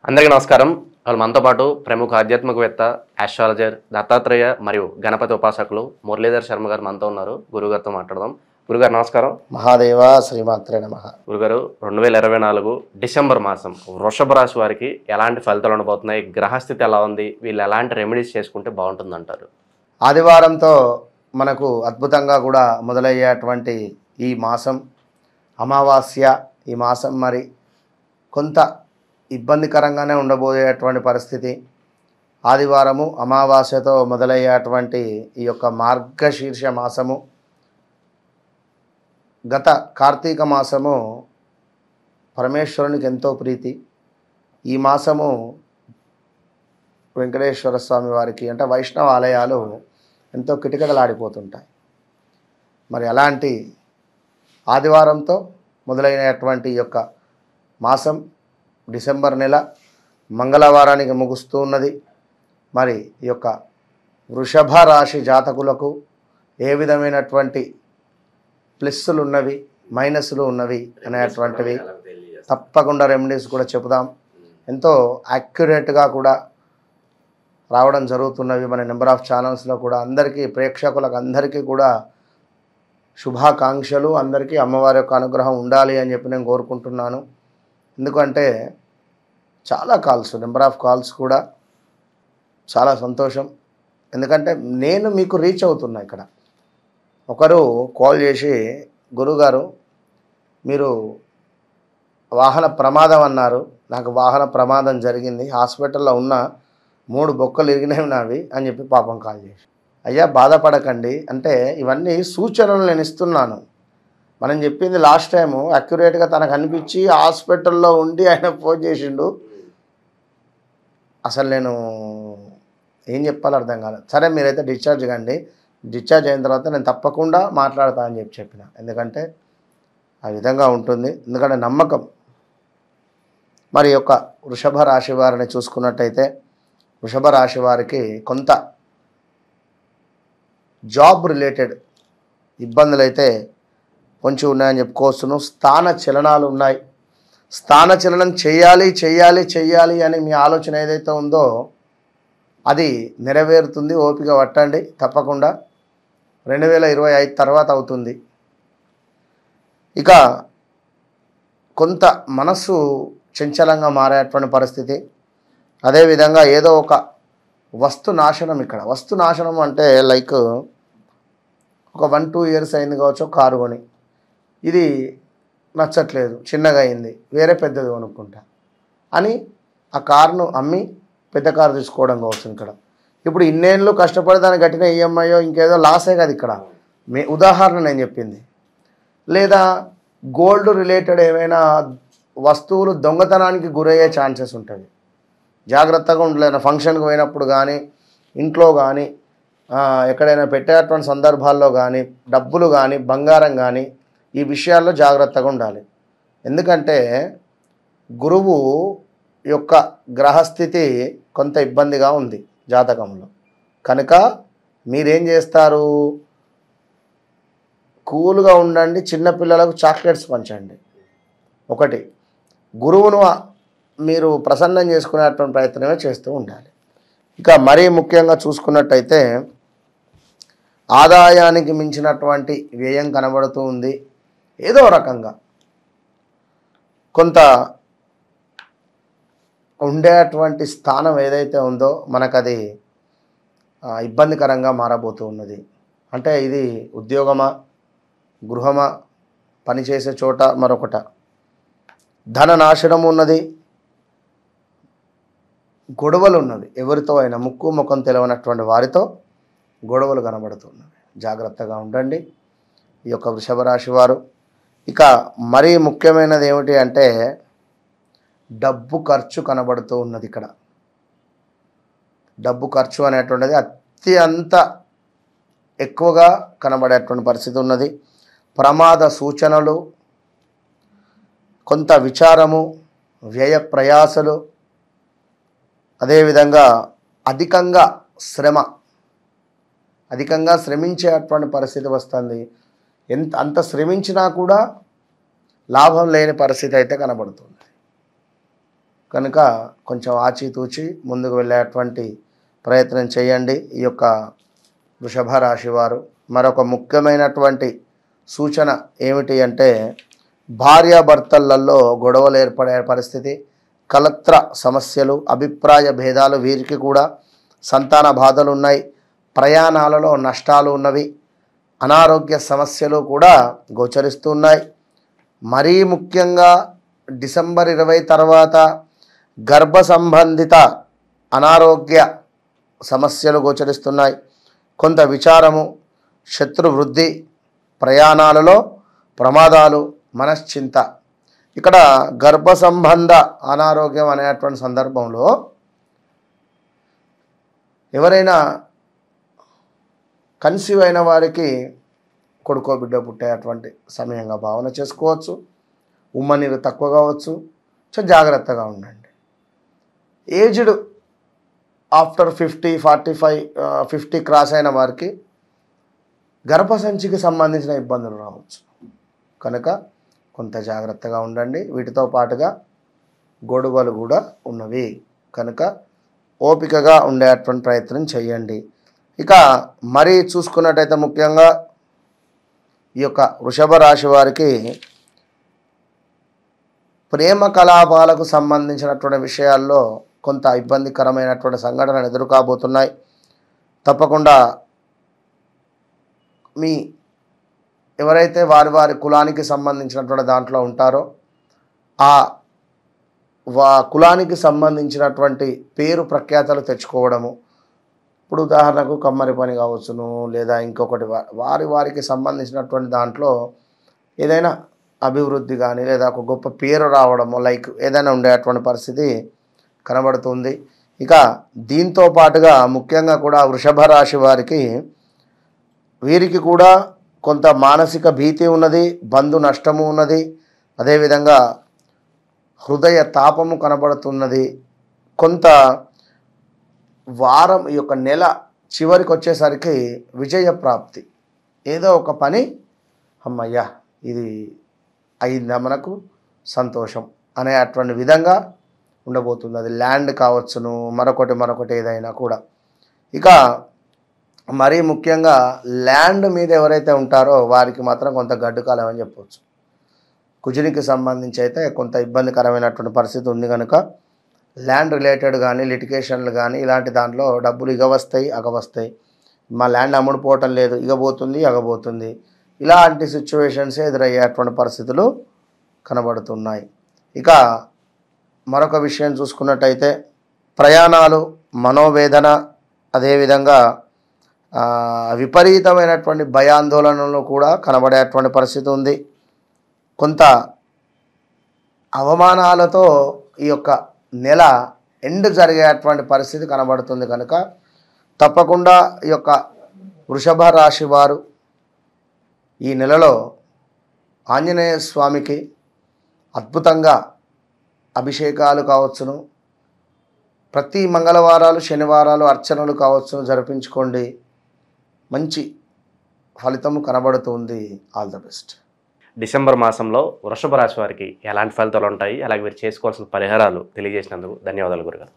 అందరికీ నమస్కారం. వాళ్ళు మనతో పాటు ప్రముఖ ఆధ్యాత్మికవేత్త, ఆస్ట్రాలజర్, దత్తాత్రేయ మరియు గణపతి ఉపాసకులు మురళీధర్ శర్మ గారు మనతో ఉన్నారు. గురుగారితో మాట్లాడదాం. గురుగారు నమస్కారం. మహాదేవ శ్రీమాత్రే నమః. గురుగారు, 2024 డిసెంబర్ మాసం వృషభ రాశి వారికి ఎలాంటి ఫలితాలు ఉండబోతున్నాయి? గ్రహస్థితి ఎలా ఉంది? వీళ్ళు ఎలాంటి రెమెడీస్ చేసుకుంటే బాగుంటుందంటారు? ఆదివారంతో మనకు అద్భుతంగా కూడా మొదలయ్యేటువంటి ఈ మాసం అమావాస్య, ఈ మాసం మరి కొంత ఇబ్బందికరంగానే ఉండబోయేటువంటి పరిస్థితి. ఆదివారము అమావాస్యతో మొదలయ్యేటువంటి ఈ యొక్క మార్గశీర్ష మాసము, గత కార్తీక మాసము పరమేశ్వరునికి ఎంతో ప్రీతి. ఈ మాసము వెంకటేశ్వర స్వామి వారికి అంటే వైష్ణవ ఆలయాలు ఎంతో కిటకిటలాడిపోతుంటాయి. మరి అలాంటి ఆదివారంతో మొదలైనటువంటి ఈ యొక్క మాసం డిసెంబర్ నెల మంగళవారానికి ముగుస్తూ ఉన్నది. మరి ఈ యొక్క వృషభ రాశి జాతకులకు ఏ విధమైనటువంటి ప్లస్సులు ఉన్నవి, మైనస్లు ఉన్నవి అనేటువంటివి తప్పకుండా రెమెడీస్ కూడా చెబుదాం. ఎంతో యాక్యురేట్గా కూడా రావడం జరుగుతున్నవి మన నెంబర్ ఆఫ్ ఛానల్స్లో కూడా. అందరికీ ప్రేక్షకులకు అందరికీ కూడా శుభాకాంక్షలు. అందరికీ అమ్మవారి యొక్క అనుగ్రహం ఉండాలి అని చెప్పి నేను కోరుకుంటున్నాను. ఎందుకంటే చాలా కాల్స్, నెంబర్ ఆఫ్ కాల్స్ కూడా చాలా సంతోషం. ఎందుకంటే నేను మీకు రీచ్ అవుతున్నా. ఇక్కడ ఒకరు కాల్ చేసి, గురుగారు మీరు వాహన ప్రమాదం అన్నారు, నాకు వాహన ప్రమాదం జరిగింది, హాస్పిటల్లో ఉన్న 3 బొక్కలు ఇరిగినవి నావి అని చెప్పి పాపం కాల్ చేసి, అయ్యా బాధపడకండి అంటే ఇవన్నీ సూచనలు నేను ఇస్తున్నాను. మనం చెప్పింది లాస్ట్ టైము అక్యురేట్గా తనకు అనిపించి హాస్పిటల్లో ఉండి ఆయన ఫోన్ చేసిండు. అసలు నేను ఏం చెప్పాలో అర్థం కాలేదు. సరే మీరైతే డిశ్చార్జ్ కండి, డిశ్చార్జ్ అయిన తర్వాత నేను తప్పకుండా మాట్లాడతా అని చెప్పిన. ఎందుకంటే ఆ విధంగా ఉంటుంది. ఎందుకంటే నమ్మకం. మరి యొక్క వృషభ రాశి వారిని చూసుకున్నట్టయితే వృషభ రాశి వారికి కొంత జాబ్ రిలేటెడ్ ఇబ్బందులు అయితే కొంచెం ఉన్నాయని చెప్పుకోవచ్చును. స్థాన చలనాలు ఉన్నాయి. స్థాన చలనం చేయాలి చెయ్యాలి చెయ్యాలి అని మీ ఆలోచన ఏదైతే ఉందో అది నెరవేరుతుంది. ఓపిక పట్టండి, తప్పకుండా 2025 తర్వాత అవుతుంది. ఇక కొంత మనస్సు చంచలంగా మారేటువంటి పరిస్థితి. అదేవిధంగా ఏదో ఒక వస్తు నాశనం. ఇక్కడ వస్తు నాశనం అంటే లైక్ ఒక 1-2 ఇయర్స్ అయింది కావచ్చు, కారు కొని ఇది నచ్చట్లేదు, చిన్నగా అయింది, వేరే పెద్దది కొనుక్కుంటా అని ఆ కారును అమ్మి పెద్ద కారు తీసుకోవడం కావచ్చు. ఇక్కడ ఇప్పుడు ఇన్నేళ్ళు కష్టపడి దాన్ని కట్టిన ఈఎంఐయో ఇంకేదో లాసే కదా ఇక్కడ ఉదాహరణ నేను చెప్పింది. లేదా గోల్డ్ రిలేటెడ్ ఏమైనా వస్తువులు దొంగతనానికి గురయ్యే ఛాన్సెస్ ఉంటుంది. జాగ్రత్తగా ఉండలేదు. ఫంక్షన్కి పోయినప్పుడు కానీ, ఇంట్లో కానీ, ఎక్కడైనా పెట్టేటువంటి సందర్భాల్లో కానీ, డబ్బులు కానీ, బంగారం కానీ, ఈ విషయాల్లో జాగ్రత్తగా ఉండాలి. ఎందుకంటే గురువు యొక్క గ్రహస్థితి కొంత ఇబ్బందిగా ఉంది జాతకంలో. కనుక మీరేం చేస్తారు, కూల్గా ఉండండి, చిన్నపిల్లలకు చాక్లెట్స్ పంచండి. ఒకటి, గురువును మీరు ప్రసన్నం చేసుకునేటువంటి ప్రయత్నమే చేస్తూ ఉండాలి. ఇక మరీ ముఖ్యంగా చూసుకున్నట్టయితే ఆదాయానికి మించినటువంటి వ్యయం కనబడుతూ ఉంది. ఏదో రకంగా కొంత ఉండేటువంటి స్థానం ఏదైతే ఉందో మనకది ఇబ్బందికరంగా మారబోతూ ఉన్నది. అంటే ఇది ఉద్యోగమా, గృహమా, పనిచేసే చోట మరొకట. ధన నాశనం ఉన్నది, గొడవలు ఉన్నవి. ఎవరితో అయినా ముక్కు ముఖం తెలవనటువంటి వారితో గొడవలు కనబడుతున్నవి. జాగ్రత్తగా ఉండండి ఈ యొక్క వృషభ రాశి వారు. ఇక మరీ ముఖ్యమైనది ఏమిటి అంటే డబ్బు ఖర్చు కనబడుతూ ఉన్నది. ఇక్కడ డబ్బు ఖర్చు అనేటువంటిది అత్యంత ఎక్కువగా కనబడేటువంటి పరిస్థితి ఉన్నది. ప్రమాద సూచనలు, కొంత విచారము, వ్యయ ప్రయాసలు, అదేవిధంగా అధికంగా శ్రమించేటువంటి పరిస్థితి వస్తుంది. అంత శ్రమించినా కూడా లాభం లేని పరిస్థితి అయితే కనబడుతుంది. కనుక కొంచెం ఆచితూచి ముందుకు వెళ్ళేటువంటి ప్రయత్నం చేయండి ఈ యొక్క వృషభ రాశి వారు. మరొక ముఖ్యమైనటువంటి సూచన ఏమిటి అంటే భార్యాభర్తలలో గొడవలు ఏర్పడే పరిస్థితి, కలత్ర సమస్యలు, అభిప్రాయ భేదాలు, వీరికి కూడా సంతాన బాధలు ఉన్నాయి, ప్రయాణాలలో నష్టాలు ఉన్నవి, అనారోగ్య సమస్యలు కూడా గోచరిస్తున్నాయి. మరీ ముఖ్యంగా డిసెంబర్ 20 తర్వాత గర్భ సంబంధిత అనారోగ్య సమస్యలు గోచరిస్తున్నాయి. కొంత విచారము, శత్రు వృద్ధి, ప్రయాణాలలో ప్రమాదాలు, మనశ్చింత. ఇక్కడ గర్భ సంబంధ అనారోగ్యం అనేటువంటి సందర్భంలో ఎవరైనా కన్సీవ్ అయిన వారికి కొడుకో బిడ్డ పుట్టేటువంటి సమయంగా భావన చేసుకోవచ్చు. ఉమ్మ నీరు తక్కువ కావచ్చు. జాగ్రత్తగా ఉండండి. ఏజ్డ్ ఆఫ్టర్ 50, 45, 50 క్రాస్ అయిన వారికి గర్భసంచికి సంబంధించిన ఇబ్బందులు రావచ్చు. కనుక కొంత జాగ్రత్తగా ఉండండి. వీటితో పాటుగా గొడవలు కూడా ఉన్నవి. కనుక ఓపికగా ఉండేటువంటి ప్రయత్నం చేయండి. ఇక మరీ చూసుకున్నట్టయితే ముఖ్యంగా ఈ యొక్క వృషభ రాశి వారికి ప్రేమ కలాపాలకు సంబంధించినటువంటి విషయాల్లో కొంత ఇబ్బందికరమైనటువంటి సంఘటనలు ఎదురుకాబోతున్నాయి. తప్పకుండా మీ ఎవరైతే వారి కులానికి సంబంధించినటువంటి దాంట్లో ఉంటారో ఆ కులానికి సంబంధించినటువంటి పేరు ప్రఖ్యాతలు తెచ్చుకోవడము. ఇప్పుడు ఉదాహరణకు కమ్మరి పని కావచ్చును, లేదా ఇంకొకటి వారికి సంబంధించినటువంటి దాంట్లో ఏదైనా అభివృద్ధి కానీ లేదా ఒక గొప్ప పేరు రావడము లైక్ ఏదైనా ఉండేటువంటి పరిస్థితి కనబడుతుంది. ఇక దీంతో పాటుగా ముఖ్యంగా కూడా వృషభ రాశి వారికి వీరికి కూడా కొంత మానసిక భీతి ఉన్నది, బంధు నష్టము ఉన్నది, అదేవిధంగా హృదయ తాపము కనబడుతున్నది. కొంత వారం ఈ యొక్క నెల చివరికి వచ్చేసరికి విజయ ప్రాప్తి, ఏదో ఒక పని అమ్మయ్యా ఇది అయిందా మనకు సంతోషం అనే అటువంటి విధంగా ఉండబోతుంది. అది ల్యాండ్ కావచ్చును, మరొకటి ఏదైనా కూడా. ఇక మరీ ముఖ్యంగా ల్యాండ్ మీద ఎవరైతే ఉంటారో వారికి మాత్రం కొంత గడ్డు కాలం అని చెప్పవచ్చు. కుజునికి సంబంధించి అయితే కొంత ఇబ్బందికరమైనటువంటి పరిస్థితి ఉంది. కనుక ల్యాండ్ రిలేటెడ్ కానీ లిటిగేషన్లు కానీ ఇలాంటి దాంట్లో డబ్బులు ఇగవస్తాయి అగవస్తాయి. మా ల్యాండ్ అమ్ముడుపోవటం లేదు, ఇగబోతుంది అగబోతుంది, ఇలాంటి సిచ్యువేషన్స్ ఎదురయ్యేటువంటి పరిస్థితులు కనబడుతున్నాయి. ఇక మరొక విషయం చూసుకున్నట్టయితే ప్రయాణాలు, మనోవేదన, అదేవిధంగా విపరీతమైనటువంటి భయాందోళనలు కూడా కనబడేటువంటి పరిస్థితి ఉంది. కొంత అవమానాలతో ఈ యొక్క నెల ఎండ్ జరిగేటువంటి పరిస్థితి కనబడుతుంది. కనుక తప్పకుండా ఈ యొక్క వృషభ రాశి వారు ఈ నెలలో ఆంజనేయ స్వామికి అద్భుతంగా అభిషేకాలు కావచ్చును, ప్రతి మంగళవారాలు శనివారాలు అర్చనలు కావచ్చును జరిపించుకోండి. మంచి ఫలితము కనబడుతుంది. All the best. డిసెంబర్ మాసంలో వృషభ రాశి వారికి ఎలాంటి ఫలితాలు ఉంటాయి, అలాగే మీరు చేసుకోవాల్సిన పరిహారాలు తెలియజేసినందుకు ధన్యవాదాలు గురుగారు.